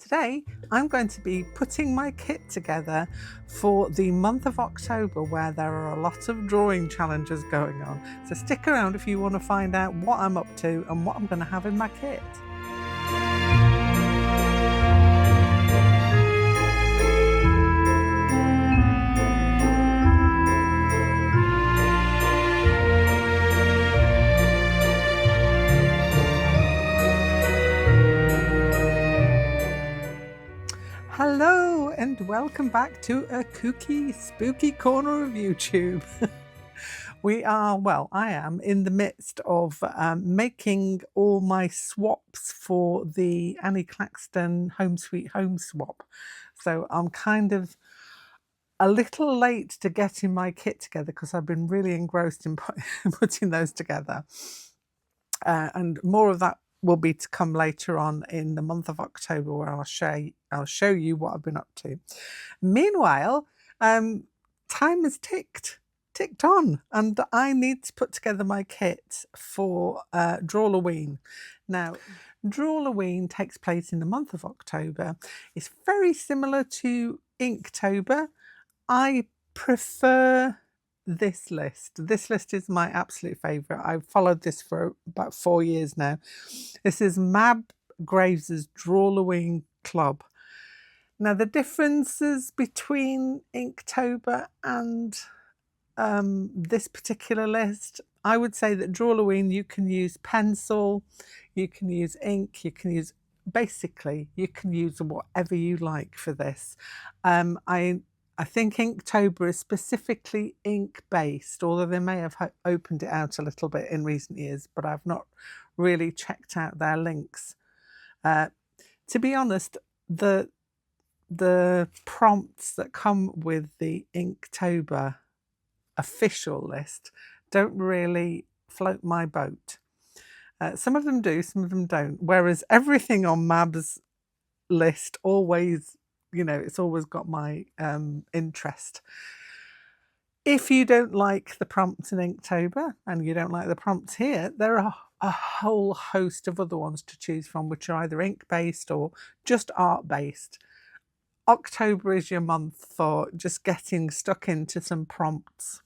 Today I'm going to be putting my kit together for the month of October, where there are a lot of drawing challenges going on. So stick around if you want to find out what I'm up to and what I'm going to have in my kit. Hello and welcome back to a kooky, spooky corner of YouTube. I am in the midst of making all my swaps for the Annie Claxton Home Sweet Home swap. So I'm kind of a little late to getting my kit together because I've been really engrossed in putting those together. And more of that will be to come later on in the month of October, where I'll show you what I've been up to. Meanwhile, time has ticked on, and I need to put together my kit for Drawlloween. Now, Drawlloween takes place in the month of October. It's very similar to Inktober. I prefer this list. This list is my absolute favourite. I've followed this for about 4 years now. This is Mab Graves's Drawlloween Club. Now, the differences between Inktober and this particular list, I would say that Drawlloween, you can use pencil, you can use ink, you can use whatever you like for this. I think Inktober is specifically ink based, although they may have opened it out a little bit in recent years, but I've not really checked out their links. To be honest, the prompts that come with the Inktober official list don't really float my boat. Some of them do, some of them don't, whereas everything on Mab's list always, it's always got my interest. If you don't like the prompts in Inktober and you don't like the prompts here, there are a whole host of other ones to choose from, which are either ink-based or just art-based. October is your month for just getting stuck into some prompts.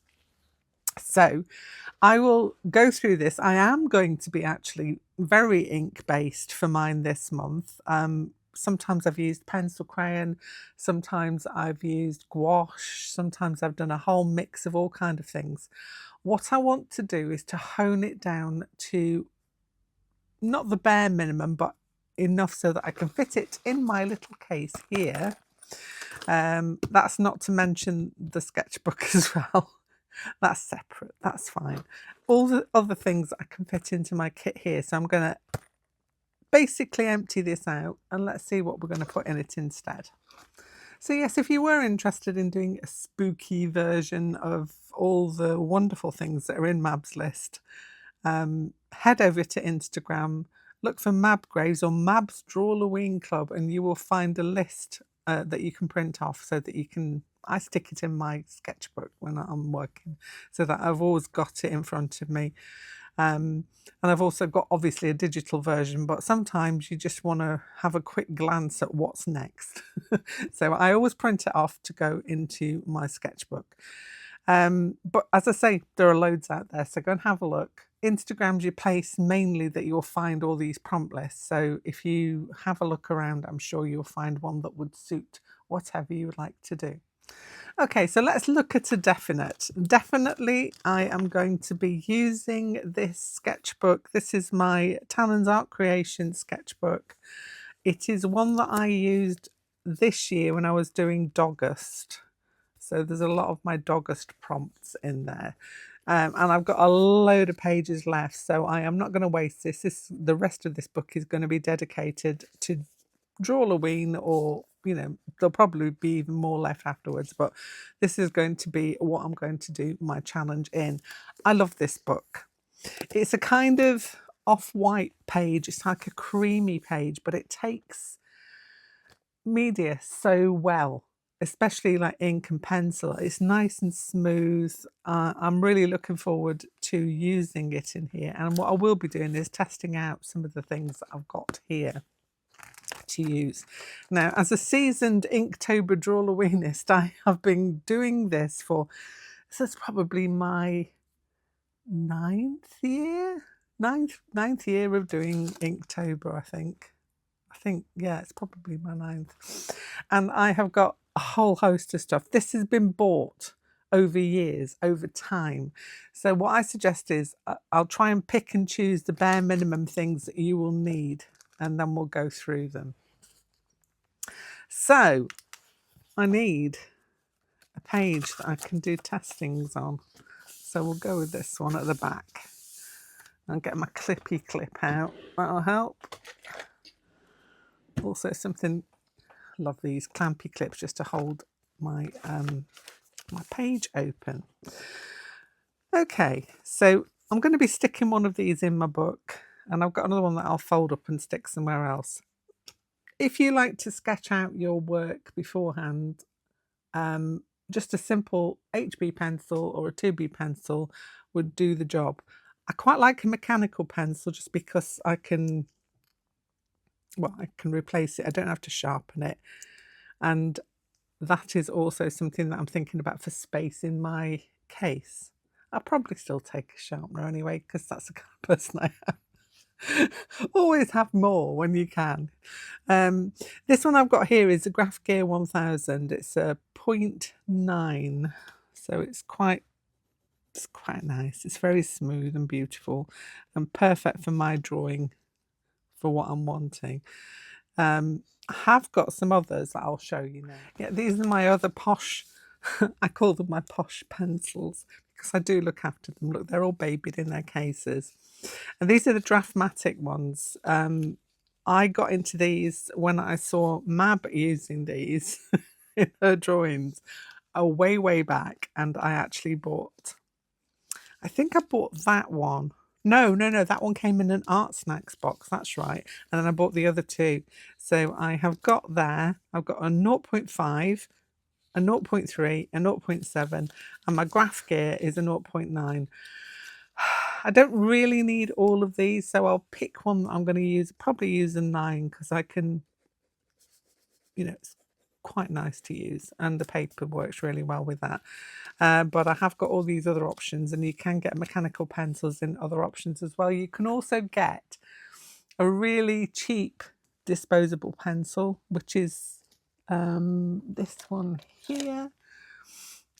So I will go through this. I am going to be actually very ink-based for mine this month. Sometimes I've used pencil crayon, sometimes I've used gouache, sometimes I've done a whole mix of all kinds of things. What I want to do is to hone it down to not the bare minimum, but enough so that I can fit it in my little case here. That's not to mention the sketchbook as well. That's separate, that's fine. All the other things I can fit into my kit here. So I'm going to basically empty this out and let's see what we're going to put in it instead. So yes, if you were interested in doing a spooky version of all the wonderful things that are in Mab's list, head over to Instagram, look for Mab Graves or Mab's Drawlloween Club, and you will find a list that you can print off so that I stick it in my sketchbook when I'm working, so that I've always got it in front of me. And I've also got obviously a digital version, but sometimes you just want to have a quick glance at what's next. So I always print it off to go into my sketchbook. But as I say, there are loads out there, so go and have a look. Instagram's your place mainly that you'll find all these prompt lists. So if you have a look around, I'm sure you'll find one that would suit whatever you would like to do. Okay, so let's look at a definite. Definitely, I am going to be using this sketchbook. This is my Talon's Art Creation sketchbook. It is one that I used this year when I was doing Dogust. So there's a lot of my Dogust prompts in there. And I've got a load of pages left, so I am not going to waste this. The rest of this book is going to be dedicated to Drawlloween, or there'll probably be even more left afterwards, but this is going to be what I'm going to do my challenge in. I love this book. It's a kind of off-white page. It's like a creamy page, but it takes media so well, especially like ink and pencil. It's nice and smooth. I'm really looking forward to using it in here, and what I will be doing is testing out some of the things that I've got here. to use. Now, as a seasoned Inktober Drawlloweenist, I have been doing this for, this is probably my ninth year of doing Inktober, I think. Yeah, it's probably my ninth. And I have got a whole host of stuff. This has been bought over years, over time. So what I suggest is I'll try and pick and choose the bare minimum things that you will need, and then we'll go through them. So I need a page that I can do testings on. So we'll go with this one at the back. I'll get my clippy clip out. That'll help. Also something, love these clampy clips just to hold my my page open. Okay, so I'm going to be sticking one of these in my book, and I've got another one that I'll fold up and stick somewhere else. If you like to sketch out your work beforehand, just a simple HB pencil or a 2B pencil would do the job. I quite like a mechanical pencil just because I can replace it. I don't have to sharpen it. And that is also something that I'm thinking about for space in my case. I'll probably still take a sharpener anyway, because that's the kind of person I am. Always have more when you can. This one I've got here is a Graph Gear 1000. It's a 0.9, so it's quite nice. It's very smooth and beautiful and perfect for my drawing, for what I'm wanting. I have got some others that I'll show you now. Yeah, these are my other posh, I call them my posh pencils, because I do look after them. Look, they're all babied in their cases. And these are the Draftmatic ones. I got into these when I saw Mab using these in her drawings way back, and I actually bought, I think I bought that one. No, that one came in an Art Snacks box, that's right. And then I bought the other two. So I have got there, I've got a 0.5, a 0.3, a 0.7, and my Graph Gear is a 0.9. I don't really need all of these, so I'll pick one that I'm going to use, probably use a 9, because I can, you know, it's quite nice to use, and the paper works really well with that. But I have got all these other options, and you can get mechanical pencils in other options as well. You can also get a really cheap disposable pencil, which is this one here.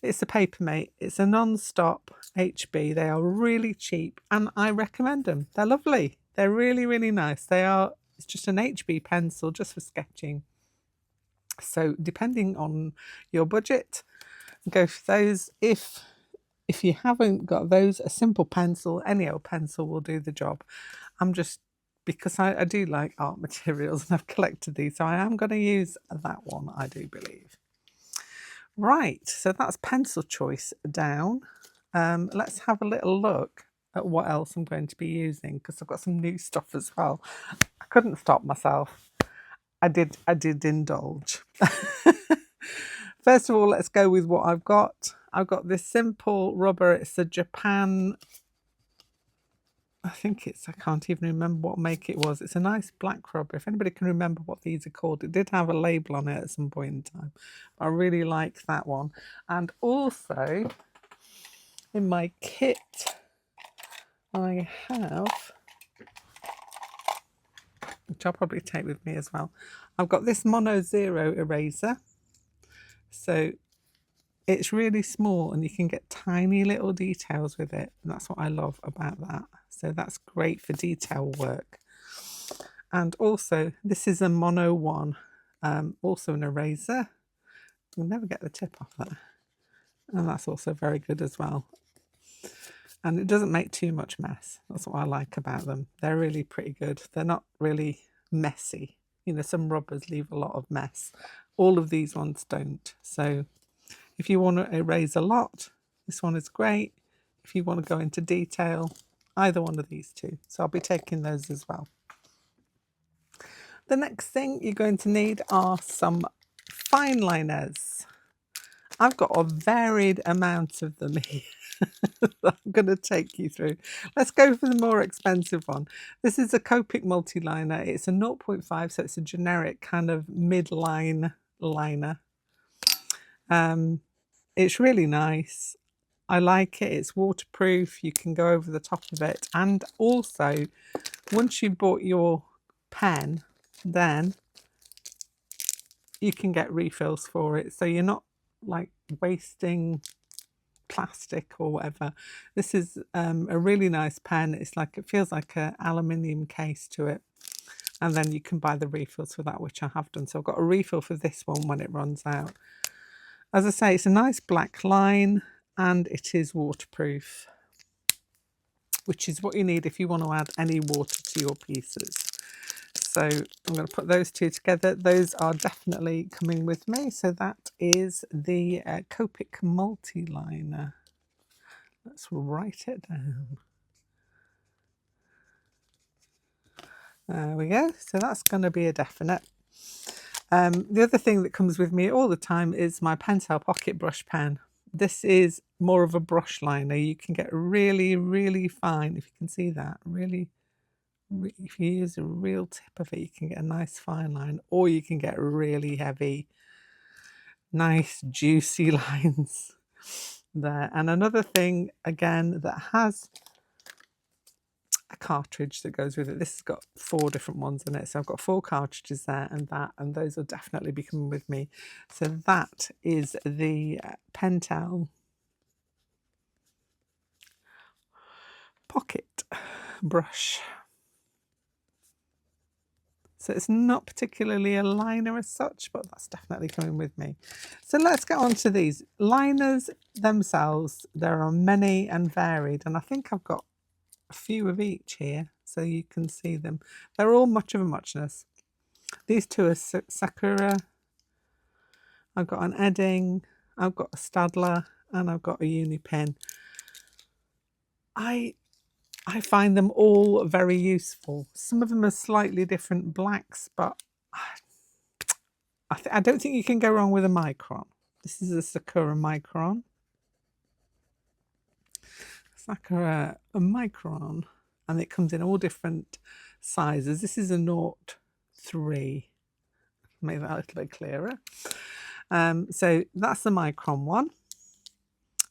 It's a Papermate. It's a non-stop HB. They are really cheap, and I recommend them. They're lovely. They're really nice. It's just an HB pencil just for sketching. So depending on your budget, go for those. If you haven't got those, a simple pencil, any old pencil will do the job. I'm just, because I do like art materials and I've collected these, so I am going to use that one, I do believe. Right, so that's pencil choice down. Let's have a little look at what else I'm going to be using, because I've got some new stuff as well. I couldn't stop myself. I did indulge. First of all, let's go with what I've got. I've got this simple rubber. It's a Japan, I can't even remember what make it was. It's a nice black rubber. If anybody can remember what these are called. It did have a label on it at some point in time. I really like that one. And also, in my kit, I have, which I'll probably take with me as well, I've got this Mono Zero eraser. So it's really small and you can get tiny little details with it. And that's what I love about that. So that's great for detail work. And also, this is a Mono 1, also an eraser. You'll never get the tip off that. And that's also very good as well. And it doesn't make too much mess. That's what I like about them. They're really pretty good. They're not really messy. You know, some rubbers leave a lot of mess. All of these ones don't. So if you want to erase a lot, this one is great. If you want to go into detail, either one of these two. So I'll be taking those as well. The next thing you're going to need are some fine liners. I've got a varied amount of them here. that I'm going to take you through. Let's go for the more expensive one. This is a Copic multi-liner. It's a 0.5, so it's a generic kind of midline liner. It's really nice. I like it. It's waterproof. You can go over the top of it. And also, once you've bought your pen, then you can get refills for it. So you're not like wasting plastic or whatever. This is a really nice pen. It's like, it feels like an aluminium case to it. And then you can buy the refills for that, which I have done. So I've got a refill for this one when it runs out. As I say, it's a nice black line and it is waterproof, which is what you need if you want to add any water to your pieces. So I'm going to put those two together. Those are definitely coming with me. So that is the Copic multi-liner. Let's write it down. There we go. So that's going to be a definite. The other thing that comes with me all the time is my Pentel Pocket Brush Pen. This is more of a brush liner. You can get really, really fine, if you can see that, really, if you use a real tip of it, you can get a nice fine line, or you can get really heavy, nice juicy lines there. And another thing, again, that has a cartridge that goes with it. This has got 4 different ones in it, so I've got 4 cartridges there, and those will definitely be coming with me. So that is the Pentel Pocket Brush. So it's not particularly a liner as such, but that's definitely coming with me. So let's get on to these liners themselves. There are many and varied, and I think I've got a few of each here so you can see them. They're all much of a muchness. These two are Sakura. I've got an Edding, I've got a Staedtler, and I've got a Uni pen. I find them all very useful. Some of them are slightly different blacks, but I don't think you can go wrong with a micron. This is a Sakura micron. Sakura a micron, and it comes in all different sizes. This is a 0.3. Make that a little bit clearer. So that's the micron one.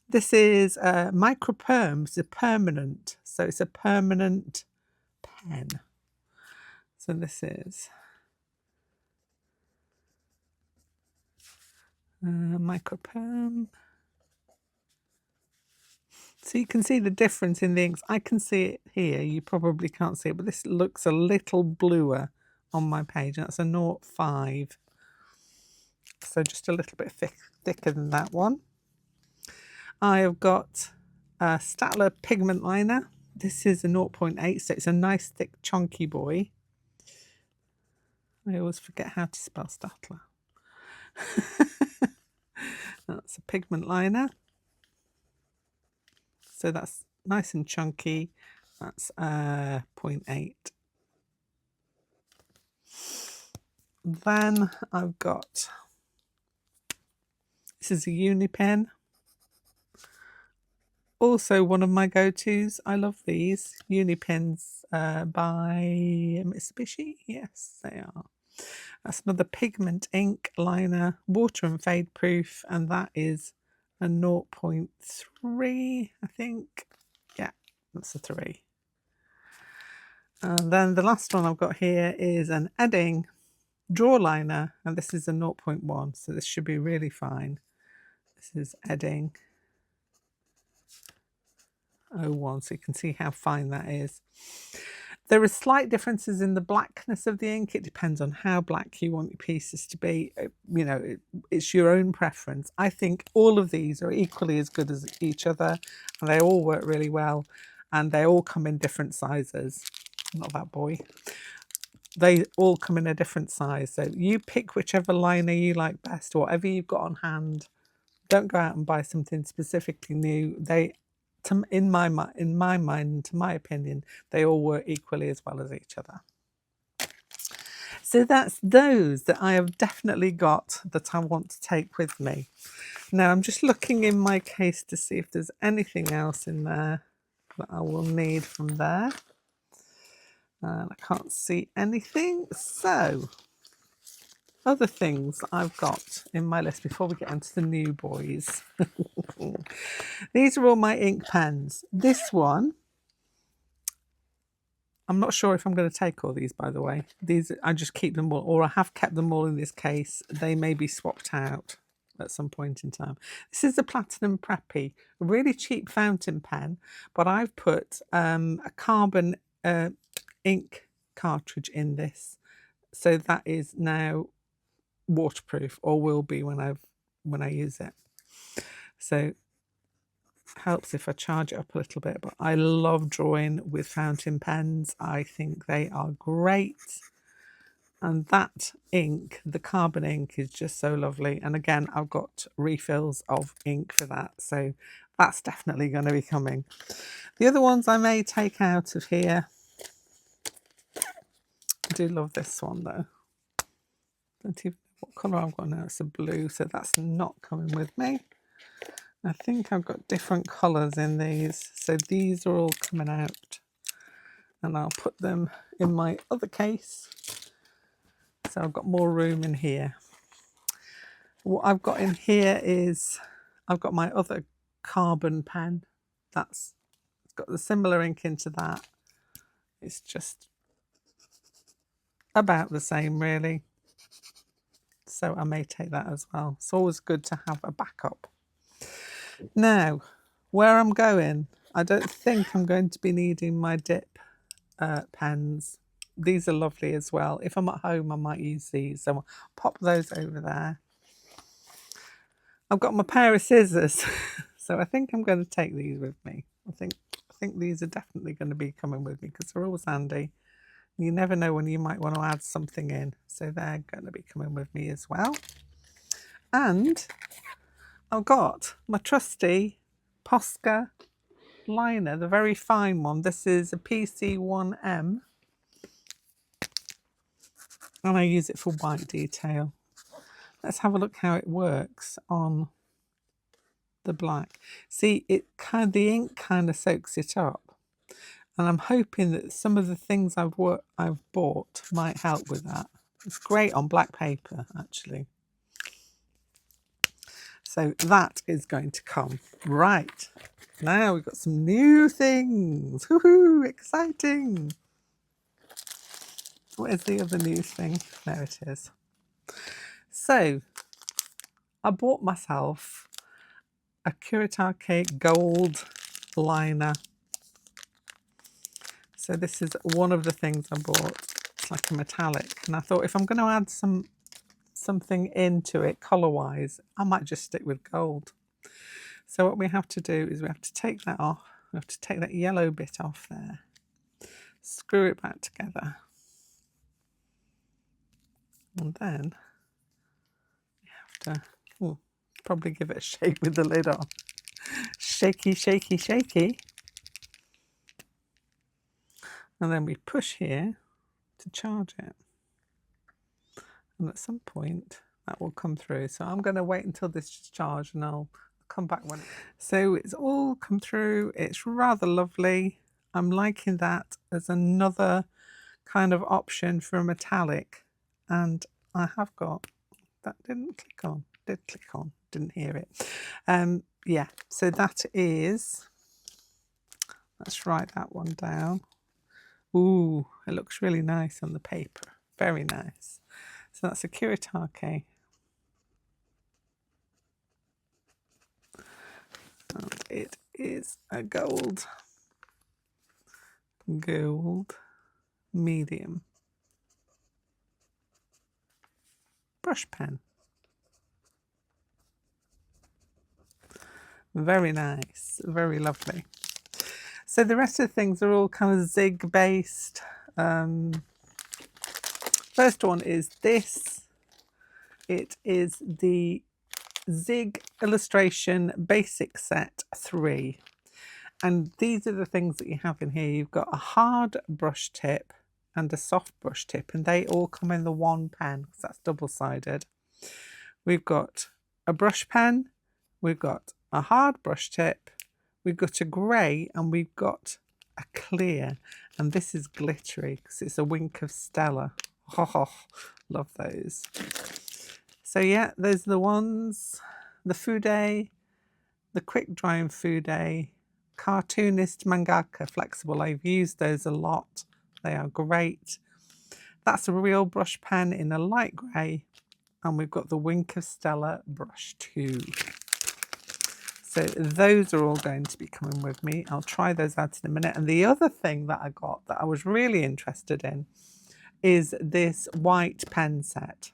This is a microperm. It's a permanent, so it's a permanent pen. So this is microperm. So you can see the difference in the inks. I can see it here. You probably can't see it, but this looks a little bluer on my page. And that's a 0.5. So just a little bit thicker than that one. I have got a Staedtler pigment liner. This is a 0.8, so it's a nice thick chunky boy. I always forget how to spell Staedtler. That's a pigment liner. So that's nice and chunky. That's 0.8. Then I've got, this is a Uni pen. Also one of my go-tos. I love these Uni pens by Mitsubishi. Yes, they are. That's another pigment ink liner, water and fade proof, and that is a 0.3, I think. Yeah, that's a 3. And then the last one I've got here is an Edding draw liner, and this is a 0.1, so this should be really fine. This is Edding 01, so you can see how fine that is. There are slight differences in the blackness of the ink. It depends on how black you want your pieces to be. You know, it's your own preference. I think all of these are equally as good as each other, and they all work really well, and they all come in different sizes. Not that boy. They all come in a different size. So you pick whichever liner you like best, or whatever you've got on hand. Don't go out and buy something specifically new. They, in my mind, to my opinion, they all work equally as well as each other. So that's those that I have definitely got that I want to take with me. Now I'm just looking in my case to see if there's anything else in there that I will need from there. And I can't see anything. So, other things I've got in my list before we get into the new boys. These are all my ink pens. This one, I'm not sure if I'm going to take all these, by the way. These, I just keep them all, or I have kept them all in this case. They may be swapped out at some point in time. This is a Platinum Preppy, a really cheap fountain pen, but I've put a carbon ink cartridge in this, so that is now waterproof, or will be when I use it. So helps if I charge it up a little bit, but I love drawing with fountain pens. I think they are great, and that ink, the carbon ink, is just so lovely. And again, I've got refills of ink for that, so that's definitely going to be coming. The other ones I may take out of here, I do love this one though. Don't even know what colour I've got now. It's a blue, so that's not coming with me. I think I've got different colours in these, so these are all coming out, and I'll put them in my other case, so I've got more room in here. What I've got in here is, I've got my other carbon pen. It's got the similar ink into that. It's just about the same really, so I may take that as well. It's always good to have a backup. Now, where I'm going, I don't think I'm going to be needing my dip pens. These are lovely as well. If I'm at home, I might use these, so I'll pop those over there. I've got my pair of scissors, so I think I'm going to take these with me. I think these are definitely going to be coming with me because they're always handy. You never know when you might want to add something in, so they're going to be coming with me as well. And I've got my trusty Posca liner, the very fine one. This is a PC1M, and I use it for white detail. Let's have a look how it works on the black. See, the ink kind of soaks it up, and I'm hoping that some of the things I've bought might help with that. It's great on black paper, actually. So that is going to come. Right, now we've got some new things. Woohoo, exciting. What is the other new thing? There it is. So I bought myself a Curating gold liner. So this is one of the things I bought. It's like a metallic, and I thought if I'm going to add something into it colour-wise, I might just stick with gold. So what we have to do is we have to take that off. We have to take that yellow bit off there, screw it back together, and then you have to probably give it a shake with the lid on. Shaky, shaky, shaky. And then we push here to charge it. And at some point that will come through. So I'm going to wait until this is charged and I'll come back when so it's all come through. It's rather lovely. I'm liking that as another kind of option for a metallic. And I have got, that didn't click on, did click on, didn't hear it. Yeah, so that is, let's write that one down. Ooh, it looks really nice on the paper. Very nice. So that's a Curating. And it is a gold medium brush pen. Very nice, very lovely. So the rest of the things are all kind of zig based. First one is this. It is the Zig Illustration Basic Set 3. And these are the things that you have in here. You've got a hard brush tip and a soft brush tip, and they all come in the one pen because that's double-sided. We've got a brush pen, we've got a hard brush tip, we've got a grey, and we've got a clear. And this is glittery because it's a Wink of Stella. Oh, love those. So yeah, those are the ones. The Fude, the quick drying Fude, cartoonist mangaka flexible. I've used those a lot. They are great. That's a real brush pen in a light grey, and we've got the Wink of Stella brush too. So those are all going to be coming with me. I'll try those out in a minute. And the other thing that I got that I was really interested in is this white pen set.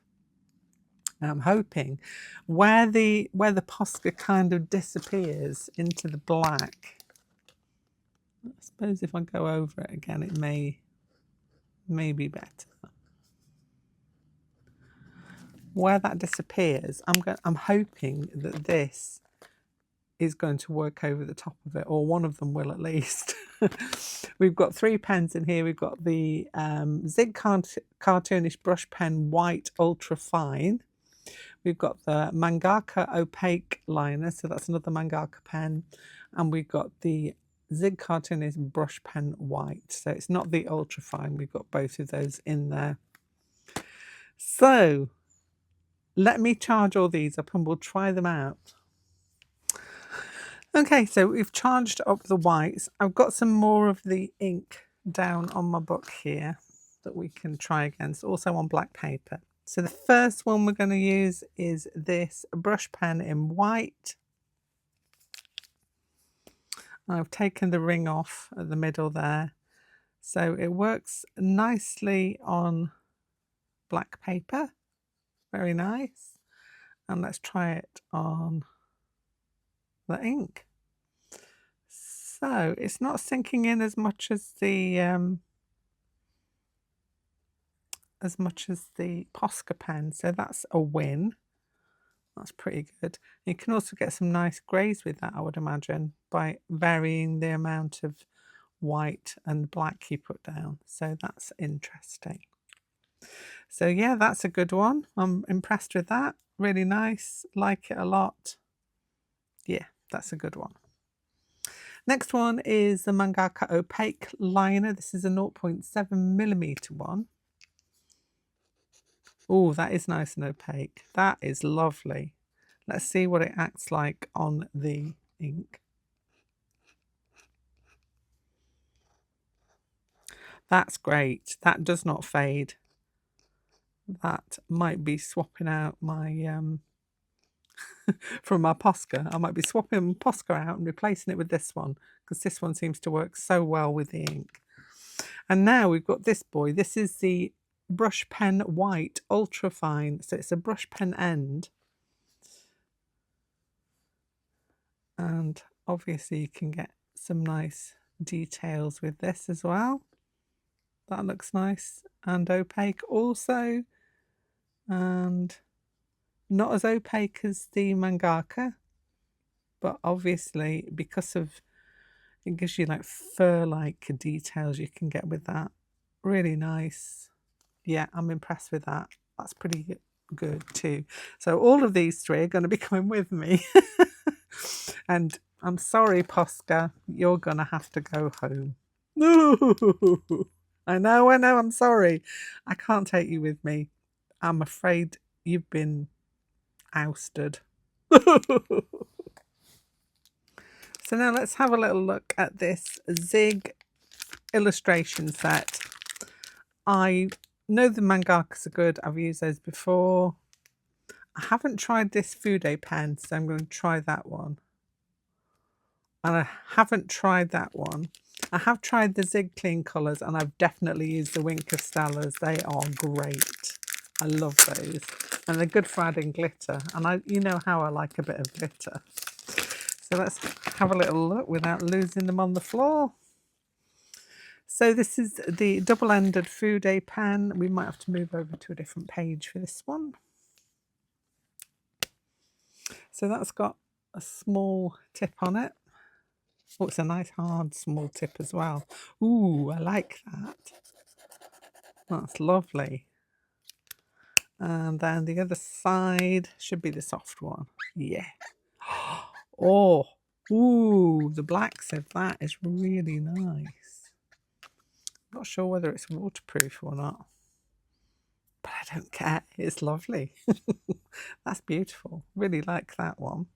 I'm hoping where the Posca kind of disappears into the black. I suppose if I go over it again, it may be better. Where that disappears, I'm hoping that this is going to work over the top of it, or one of them will at least. We've got 3 pens in here. We've got the Zig Cartoonish Brush Pen White Ultra Fine. We've got the Mangaka Opaque Liner, so that's another Mangaka pen. And we've got the Zig Cartoonish Brush Pen White. So it's not the Ultra Fine. We've got both of those in there. So let me charge all these up and we'll try them out. Okay, so we've charged up the whites. I've got some more of the ink down on my book here that we can try against, also on black paper. So the first one we're going to use is this brush pen in white. I've taken the ring off at the middle there. So it works nicely on black paper. Very nice. And let's try it on the ink. So it's not sinking in as much as the Posca pen, so that's a win. That's pretty good. You can also get some nice greys with that, I would imagine, by varying the amount of white and black you put down. So that's interesting. So yeah, that's a good one. I'm impressed with that. Really nice. Like it a lot. Yeah, that's a good one. Next one is the Mangaka Opaque Liner. This is a 0.7mm one. Oh, that is nice and opaque. That is lovely. Let's see what it acts like on the ink. That's great. That does not fade. That might be swapping out my from my Posca. I might be swapping Posca out and replacing it with this one, because this one seems to work so well with the ink. And now we've got this boy. This is the Brush Pen White Ultra Fine. So it's a brush pen end. And obviously you can get some nice details with this as well. That looks nice and opaque also. And not as opaque as the Mangaka, but obviously because of it gives you like fur-like details you can get with that. Really nice. Yeah, I'm impressed with that. That's pretty good too. So all of these 3 are going to be coming with me. And I'm sorry, Posca, you're going to have to go home. I know, I'm sorry. I can't take you with me. I'm afraid you've been ousted. So now let's have a little look at this Zig illustration set. I know the Mangakas are good. I've used those before. I haven't tried this Fude pen, so I'm going to try that one. And I haven't tried that one. I have tried the Zig Clean colours, and I've definitely used the Wink of Stellas. They are great. I love those. And they're good for adding glitter. And you know how I like a bit of glitter. So let's have a little look without losing them on the floor. So this is the double-ended Fude pen. We might have to move over to a different page for this one. So that's got a small tip on it. Oh, it's a nice hard small tip as well. Ooh, I like that. That's lovely. And then the other side should be the soft one. Yeah. Oh, ooh, the blacks of that is really nice. I'm not sure whether it's waterproof or not, but I don't care. It's lovely. That's beautiful. Really like that one.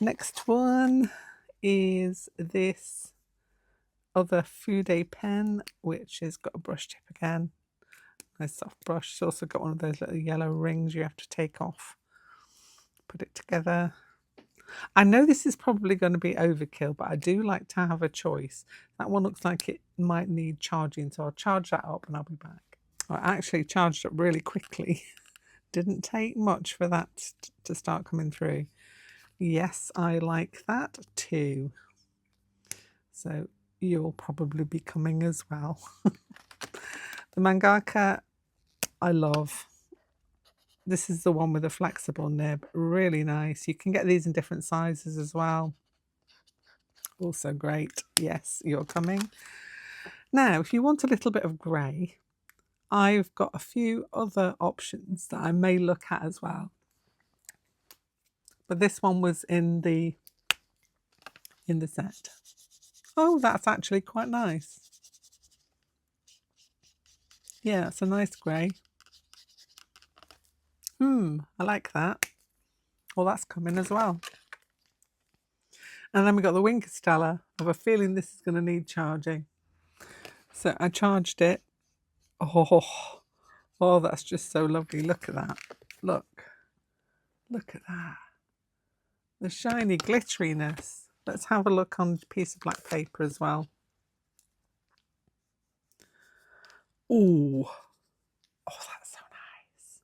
Next one is this other Fude pen, which has got a brush tip again. Nice soft brush. It's also got one of those little yellow rings you have to take off. Put it together. I know this is probably going to be overkill, but I do like to have a choice. That one looks like it might need charging, so I'll charge that up and I'll be back. I actually charged up really quickly. Didn't take much for that to start coming through. Yes, I like that too. So you'll probably be coming as well. The mangaka, I love. This is the one with a flexible nib. Really nice. You can get these in different sizes as well. Also great. Yes, you're coming. Now, if you want a little bit of grey, I've got a few other options that I may look at as well. But this one was in the set. Oh, that's actually quite nice. Yeah, it's a nice grey. I like that. Well, that's coming as well. And then we got the Winker Stella. I have a feeling this is going to need charging. So I charged it. Oh, that's just so lovely. Look at that. Look at that. The shiny glitteriness. Let's have a look on a piece of black paper as well. Oh, that's so nice.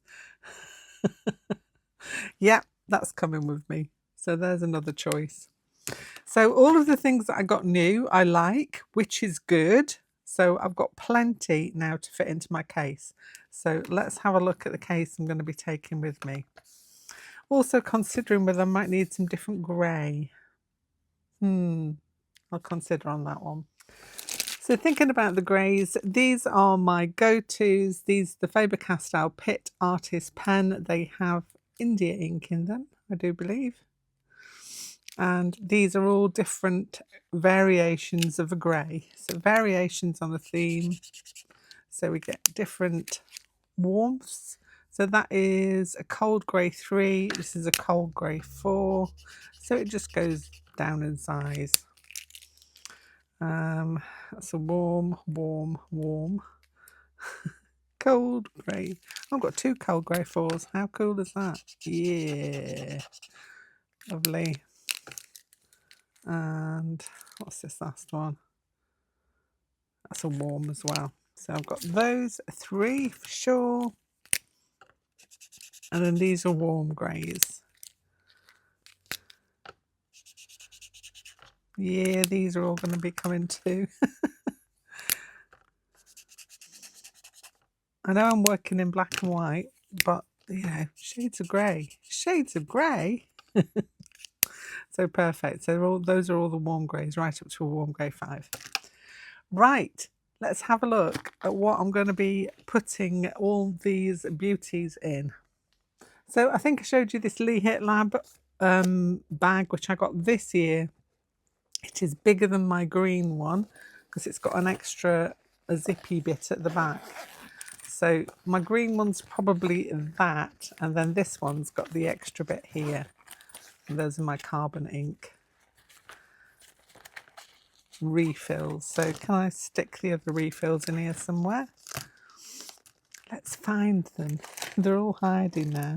Yeah, that's coming with me. So there's another choice. So all of the things that I got new, I like, which is good. So I've got plenty now to fit into my case. So let's have a look at the case I'm going to be taking with me. Also considering whether I might need some different grey. I'll consider on that one. So thinking about the greys, these are my go-tos. These the Faber-Castell Pitt Artist Pen. They have India ink in them, I do believe. And these are all different variations of a grey. So variations on the theme. So we get different warmths. So that is a cold grey 3. This is a cold grey 4. So it just goes down in size. That's a warm. Cold grey. I've got 2 cold grey 4s. How cool is that? Yeah. Lovely. And what's this last one? That's a warm as well. So I've got those 3 for sure. And then these are warm greys. Yeah, these are all going to be coming too. I know I'm working in black and white, but you know, shades of grey. Shades of grey. So perfect. So those are all the warm greys, right up to a warm grey 5. Right, let's have a look at what I'm going to be putting all these beauties in. So I think I showed you this Lee Hit Lab bag, which I got this year. It is bigger than my green one because it's got an extra zippy bit at the back. So my green one's probably that, and then this one's got the extra bit here. And those are my carbon ink refills. So can I stick the other refills in here somewhere? Let's find them. They're all hiding now.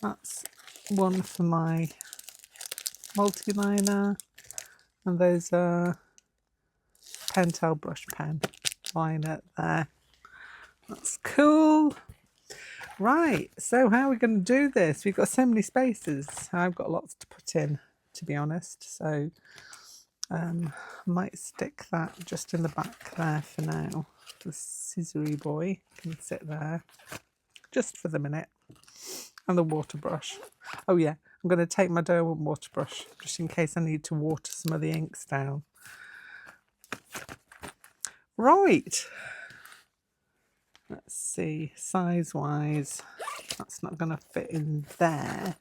That's one for my multi-liner, and those are Pentel brush pen liner there. That's cool. Right, so how are we going to do this? We've got so many spaces. I've got lots to put in, to be honest. So I might stick that just in the back there for now. The scissory boy can sit there just for the minute. And the water brush. Oh yeah, I'm going to take my Drawoween water brush just in case I need to water some of the inks down. Right. Let's see, size-wise, That's not going to fit in there.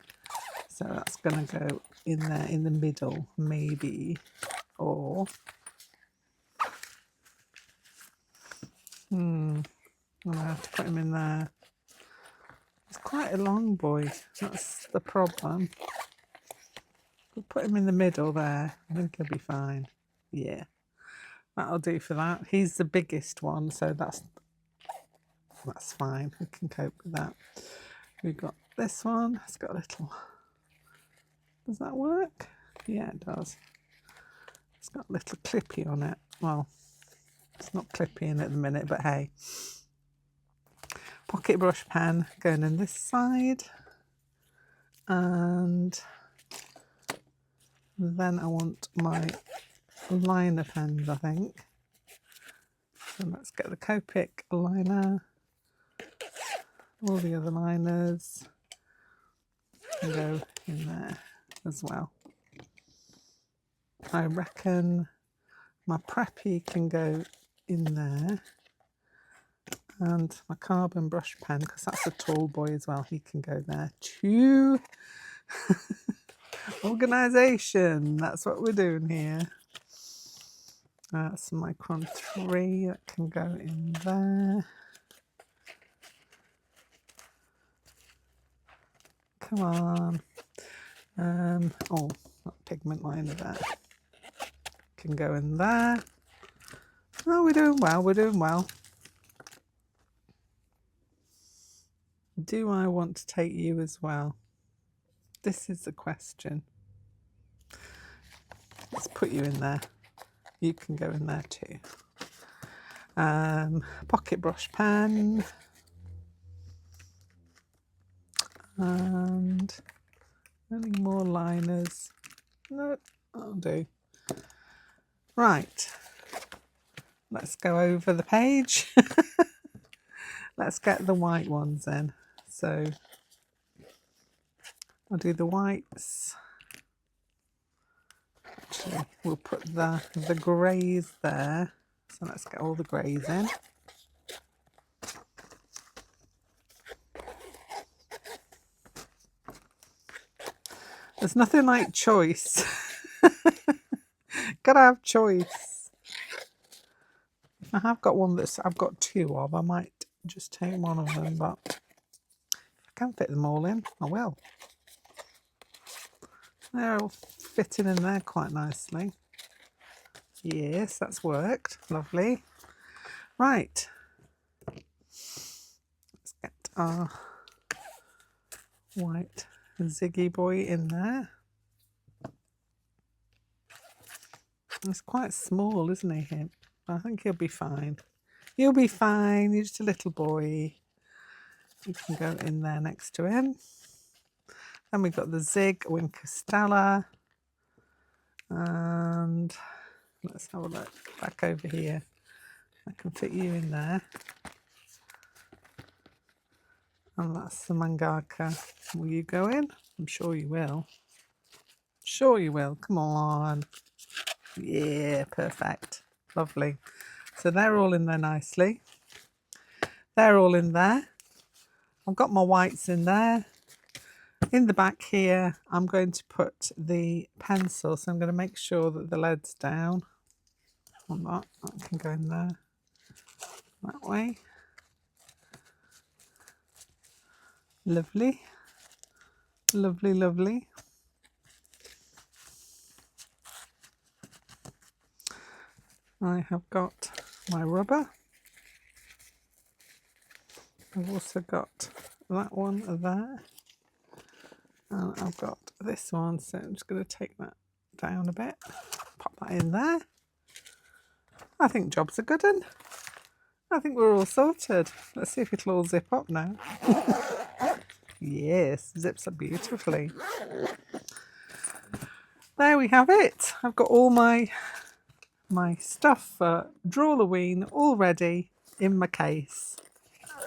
So that's going to go in there in the middle, maybe. Or... I'm going to have to put him in there. He's quite a long boy. That's the problem. We'll put him in the middle there. I think he'll be fine. Yeah, that'll do for that. He's the biggest one, so that's fine. We can cope with that. We've got this one. It's got a little... Does that work? Yeah, it does. It's got a little clippy on it. Well, it's not clippy in at the minute, but hey. Pocket brush pen going in this side. And then I want my liner pens, I think. So let's get the Copic liner. All the other liners can go in there as well. I reckon my Preppy can go in there, and my carbon brush pen, because that's a tall boy as well, he can go there too. Organisation, that's what we're doing here. That's Micron 3 that can go in there. Come on. Oh, that pigment liner there. Can go in there. Oh, we're doing well, we're doing well. Do I want to take you as well? This is the question. Let's put you in there. You can go in there too. Pocket brush pen. And any more liners? No, that'll do. Right. Let's go over the page. Let's get the white ones in. So I'll do the whites. Actually, we'll put the greys there. So let's get all the greys in. There's nothing like choice. Gotta have choice. I have got one I've got two of. I might just take one of them, but if I can fit them all in, I will. They're all fitting in there quite nicely. Yes, that's worked. Lovely. Right. Let's get our white Ziggy boy in there. He's quite small, isn't he, him? I think he'll be fine. You'll be fine. You're just a little boy. You can go in there next to him. Then we've got the Zig Winker Stella. And let's have a look back over here. I can fit you in there. And that's the Mangaka. Will you go in? I'm sure you will. Sure you will. Come on. Yeah, perfect. Lovely. So they're all in there nicely. They're all in there. I've got my whites in there. In the back here, I'm going to put the pencil. So I'm going to make sure that the lead's down on that. That can go in there that way. Lovely. Lovely, lovely. I have got my rubber. I've also got that one there. And I've got this one, so I'm just going to take that down a bit. Pop that in there. I think job's a good one. I think we're all sorted. Let's see if it'll all zip up now. Yes, zips up beautifully. There we have it. I've got all my stuff for Drawlloween all ready in my case.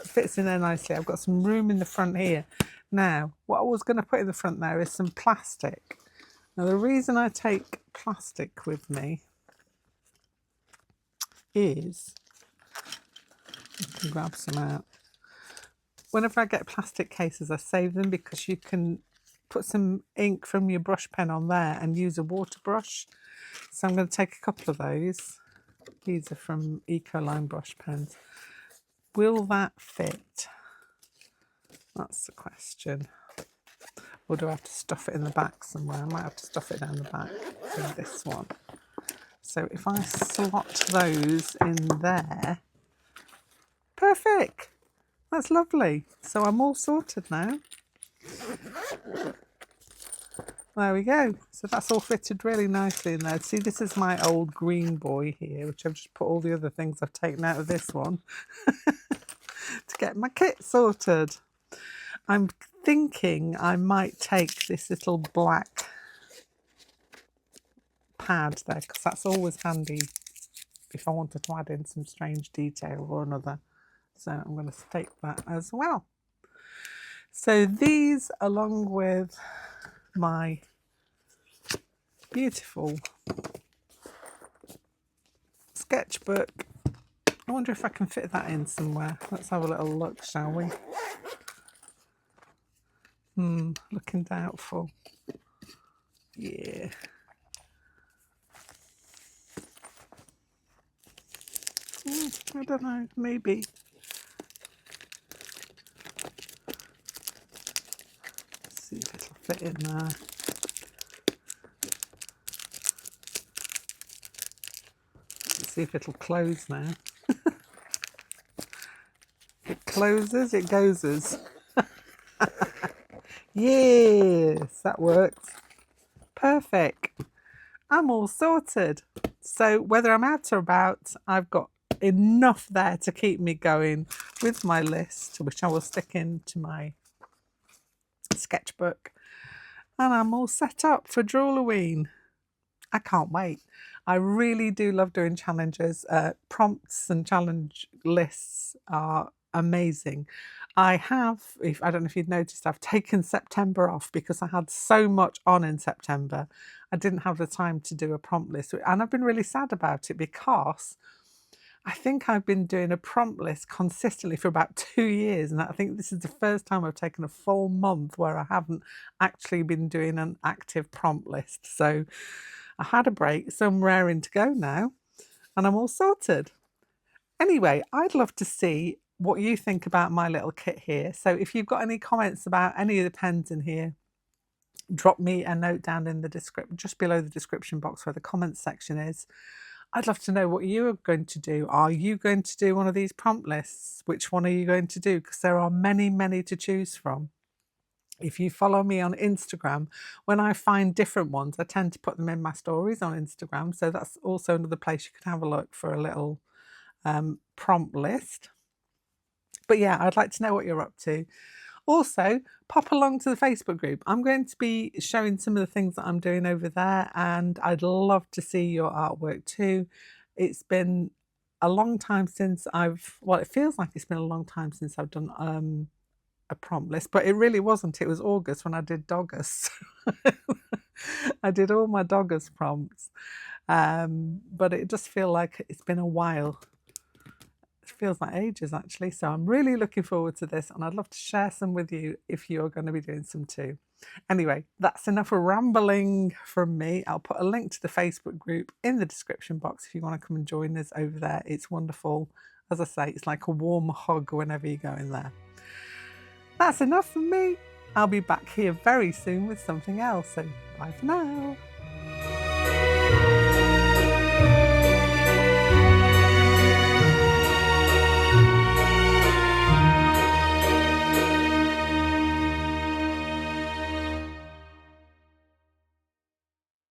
It fits in there nicely. I've got some room in the front here. Now, what I was going to put in the front there is some plastic. Now, the reason I take plastic with me is, I can grab some out. whenever I get plastic cases, I save them because you can put some ink from your brush pen on there and use a water brush. So I'm going to take a couple of those. These are from Ecoline brush pens. Will that fit? That's the question. Or do I have to stuff it in the back somewhere? I might have to stuff it down the back with this one. So if I slot those in there, perfect. That's lovely. So I'm all sorted now. There we go. So that's all fitted really nicely in there. See, this is my old green boy here, which I've just put all the other things I've taken out of this one to get my kit sorted. I'm thinking I might take this little black pad there, because that's always handy if I wanted to add in some strange detail or another. So I'm going to take that as well. So these, along with my beautiful sketchbook, I wonder if I can fit that in somewhere. Let's have a little look, shall we? Looking doubtful. Yeah. I don't know, maybe. Let's see if it'll fit in there. Let's see if it'll close now. It closes, it goes. Yes, that works. Perfect. I'm all sorted. So whether I'm out or about, I've got enough there to keep me going with my list, which I will stick into my sketchbook. And I'm all set up for Drawlloween. I can't wait. I really do love doing challenges. Prompts and challenge lists are amazing. I don't know if you'd noticed, I've taken September off because I had so much on in September. I didn't have the time to do a prompt list, and I've been really sad about it because I think I've been doing a prompt list consistently for about 2 years, and I think this is the first time I've taken a full month where I haven't actually been doing an active prompt list. So I had a break, so I'm raring to go now, and I'm all sorted. Anyway, I'd love to see what you think about my little kit here. So if you've got any comments about any of the pens in here, drop me a note down in the description, just below the description box where the comments section is. I'd love to know what you are going to do. Are you going to do one of these prompt lists? Which one are you going to do? Because there are many, many to choose from. If you follow me on Instagram, when I find different ones, I tend to put them in my stories on Instagram. So that's also another place you can have a look for a little prompt list. But yeah, I'd like to know what you're up to. Also, pop along to the Facebook group. I'm going to be showing some of the things that I'm doing over there, and I'd love to see your artwork too. It's been a long time since it feels like it's been a long time since I've done a prompt list, but it really wasn't. It was August when I did Doggers. I did all my Doggers prompts, but it just feels like it's been a while. It feels like ages actually, so I'm really looking forward to this, and I'd love to share some with you if you're going to be doing some too. Anyway, that's enough rambling from me. I'll put a link to the Facebook group in the description box if you want to come and join us over there. It's wonderful. As I say, it's like a warm hug whenever you go in there. That's enough from me. I'll be back here very soon with something else, so bye for now.